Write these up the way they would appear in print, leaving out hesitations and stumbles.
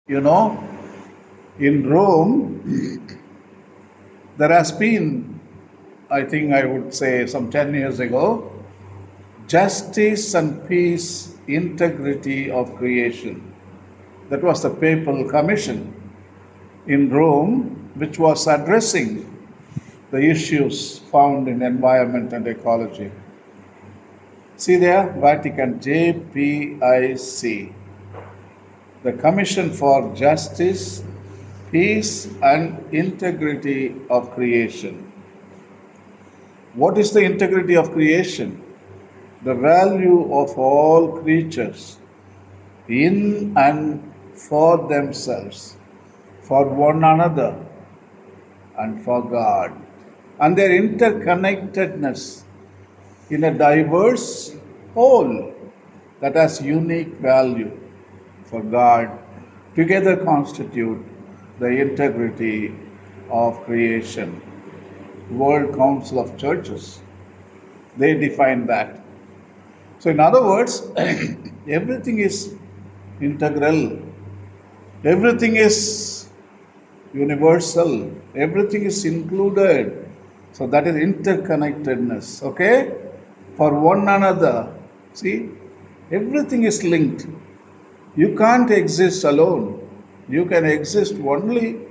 You know, in Rome, there has been, I think I would say some 10 years ago, justice and peace, integrity of creation. That was the papal commission in Rome, which was addressing the issues found in environment and ecology. See there, Vatican JPIC, the Commission for Justice, Peace and Integrity of Creation. What is the integrity of creation? The value of all creatures in and for themselves, for one another, and for God, and their interconnectedness in a diverse whole that has unique value for God, together constitute the integrity of creation. World Council of Churches, they define that. So, in other words, everything is integral, everything is universal, everything is included. So, that is interconnectedness, okay? For one another. See, everything is linked. You can't exist alone, you can exist only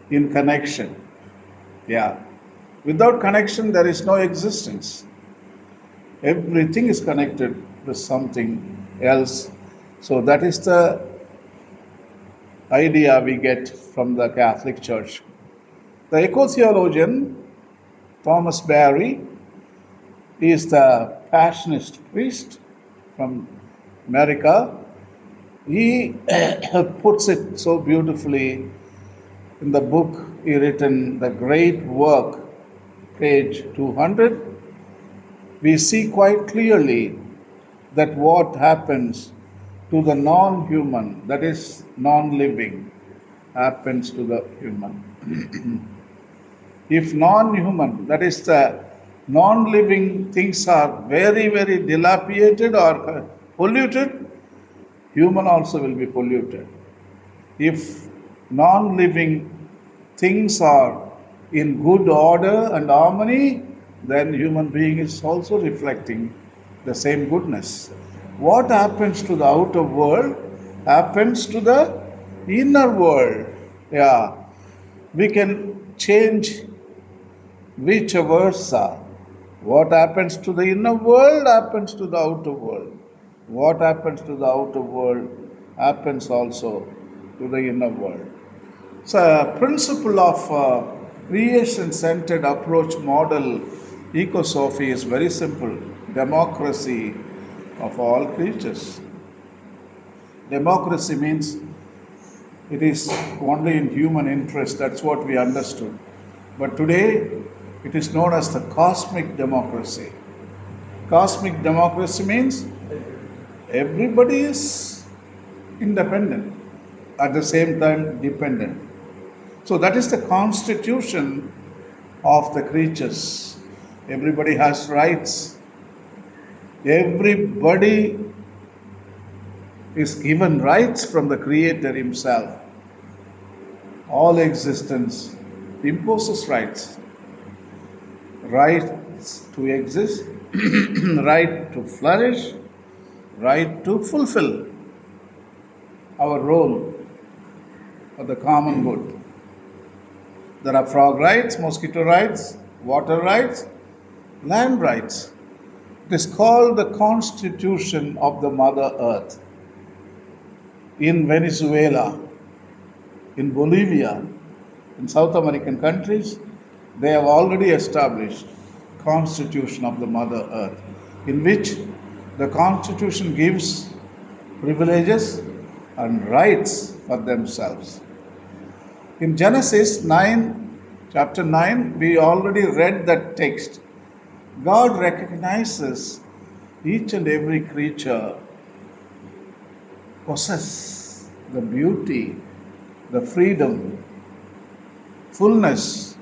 in connection. Yeah. Without connection, there is no existence. Everything is connected with something else. So that is the idea we get from the Catholic Church. The eco-theologian Thomas Barry is the Passionist priest from America. He puts it so beautifully in the book he written, The Great Work, page 200. We see quite clearly that what happens to the non-human, that is non-living, happens to the human. If non-human, that is the non-living things are very, very dilapidated or polluted, human also will be polluted. If non-living things are in good order and harmony, then human being is also reflecting the same goodness. What happens to the outer world happens to the inner world. Yeah, we can change vice versa. What happens to the inner world happens to the outer world. What happens to the outer world happens also to the inner world. So, a principle of creation-centered approach model ecosophy is very simple: democracy of all creatures. Democracy means it is only in human interest. That's what we understood. But today, it is known as the cosmic democracy. Cosmic democracy means everybody is independent, at the same time dependent. So that is the constitution of the creatures. Everybody has rights. Everybody is given rights from the Creator Himself. All existence imposes rights. Rights to exist, right to flourish, right to fulfill our role for the common good. There are frog rights, mosquito rights, water rights, land rights. It is called the Constitution of the Mother Earth. In Venezuela, in Bolivia, in South American countries, they have already established Constitution of the Mother Earth, in which the Constitution gives privileges and rights for themselves. In Genesis 9, chapter 9, we already read that text. God recognizes each and every creature possess the beauty, the freedom, fullness.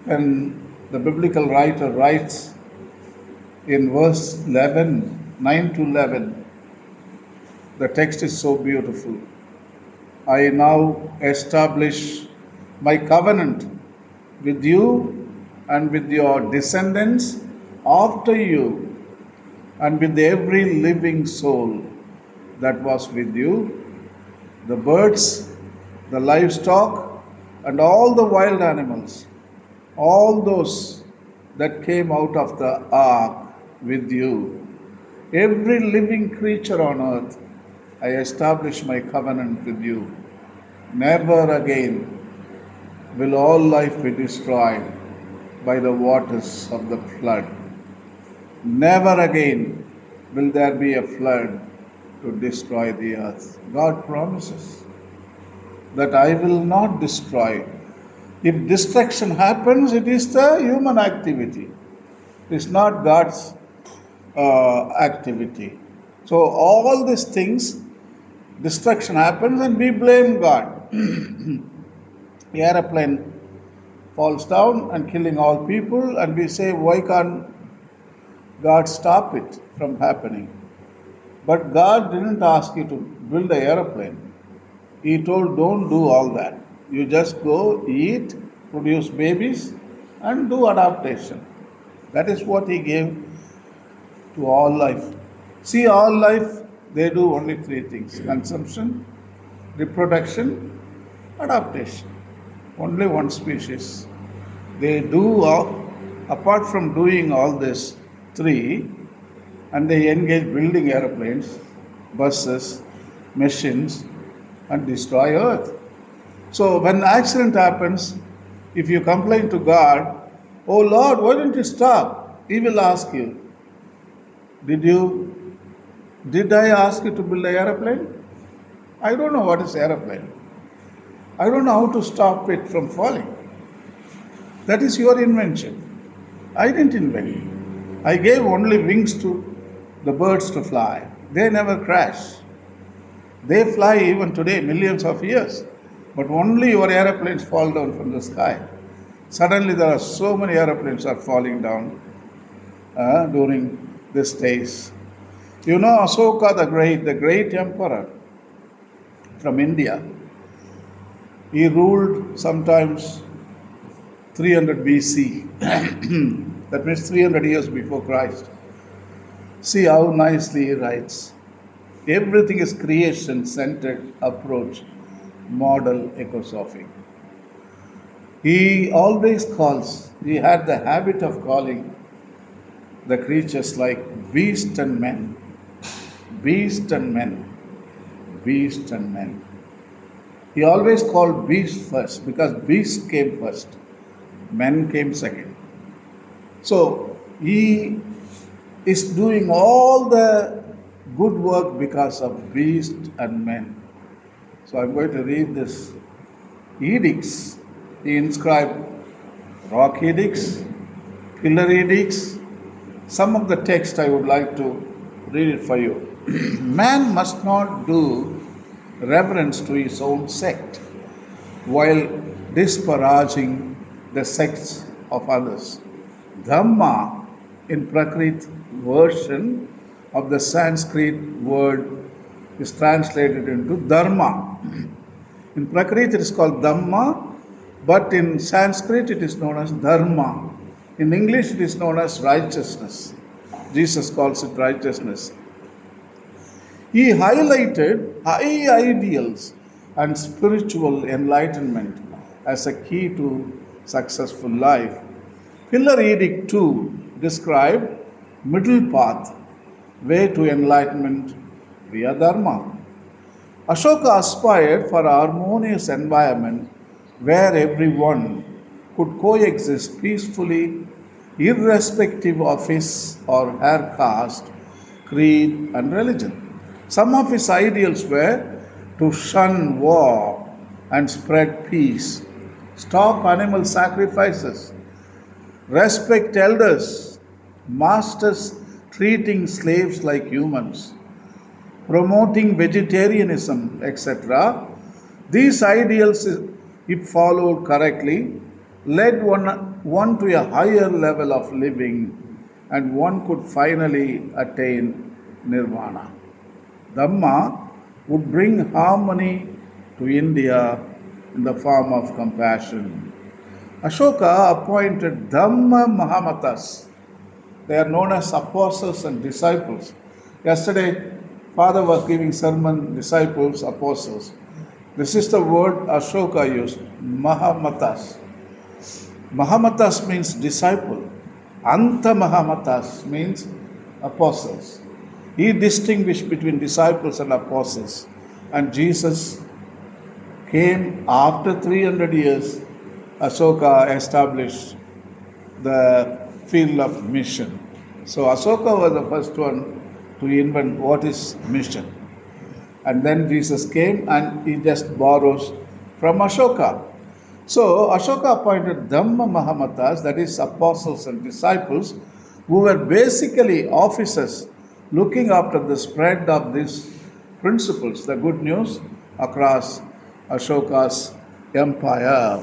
And the biblical writer writes in verse 11, 9 to 11, The text is so beautiful. I now establish my covenant with you and with your descendants after you, and with every living soul that was with you, the birds, the livestock, and all the wild animals, all those that came out of the ark with you, every living creature on earth, I establish my covenant with you. Never again will all life be destroyed by the waters of the flood. Never again will there be a flood to destroy the earth. God promises that I will not destroy. If destruction happens, it is the human activity. It is not God's activity. So all these things, destruction happens and we blame God. The aeroplane falls down and killing all people, and we say, why can't God stop it from happening? But God didn't ask you to build an aeroplane. He told, don't do all that. You just go, eat, produce babies, and do adaptation. That is what He gave to all life. See, all life, they do only three things: consumption, reproduction, adaptation. Only one species. They do all, apart from doing all this three, and they engage building airplanes, buses, machines, and destroy earth. So when accident happens, if you complain to God, oh Lord, why don't you stop? He will ask you, did I ask you to build an airplane? I don't know what is airplane. I don't know how to stop it from falling. That is your invention. I didn't invent it. I gave only wings to the birds to fly. They never crash. They fly even today, millions of years. But only your aeroplanes fall down from the sky. Suddenly there are so many aeroplanes are falling down during these days. You know Ashoka the great emperor from India. He ruled sometimes 300 BC. That means 300 years before Christ. See how nicely he writes. Everything is creation-centered approach, model ecosophic. He had the habit of calling the creatures like beast and men, beast and men, beast and men. He always called beast first because beast came first, men came second. So he is doing all the good work because of beast and men. So I'm going to read this edicts. He inscribed rock edicts, pillar edicts. Some of the text I would like to read it for you. Man must not do reverence to his own sect while disparaging the sects of others. Dhamma in Prakrit version of the Sanskrit word is translated into Dharma. In Prakrit it is called Dhamma, but in Sanskrit it is known as Dharma. In English it is known as righteousness. Jesus calls it righteousness. He highlighted high ideals and spiritual enlightenment as a key to successful life. Pillar Edict 2 described middle path, way to enlightenment via Dharma. Ashoka aspired for a harmonious environment where everyone could coexist peacefully, irrespective of his or her caste, creed, and religion. Some of his ideals were to shun war and spread peace, stop animal sacrifices, respect elders, masters treating slaves like humans, promoting vegetarianism, etc. These ideals, if followed correctly, led one to a higher level of living, and one could finally attain nirvana. Dhamma would bring harmony to India in the form of compassion. Ashoka appointed Dhamma Mahamatas. They are known as apostles and disciples. Yesterday, Father was giving sermon, disciples, apostles. This is the word Ashoka used, Mahamatas. Mahamatas means disciple. Anta Mahamatas means apostles. He distinguished between disciples and apostles. And Jesus came after 300 years. Ashoka established the field of mission. So Ashoka was the first one to invent what is mission. And then Jesus came and he just borrows from Ashoka. So Ashoka appointed Dhamma Mahamatas, that is apostles and disciples, who were basically officers looking after the spread of these principles, the good news, across Ashoka's empire.